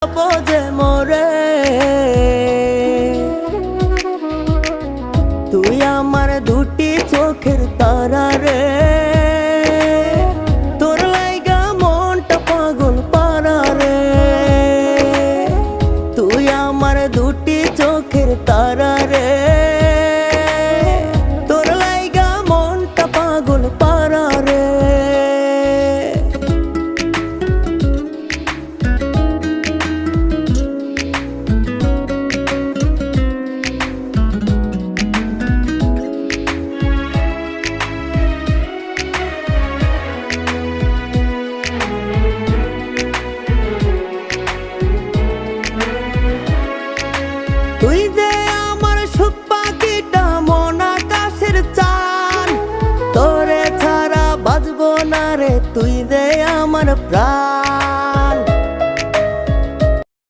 বোঝে মোরে তুই আমার দুটি চোখের তারা রে তোর লাইগা মনটা পাগল পারা রে তুই আমার দুটি চোখের তারা রে তোর লাইগা মনটা পাগল পারা রে তুই যে আমার সুখ পাখিটা মন আকাশের চান তোরে ছাড়া বাজবো না রে তুই যে আমার প্রাণ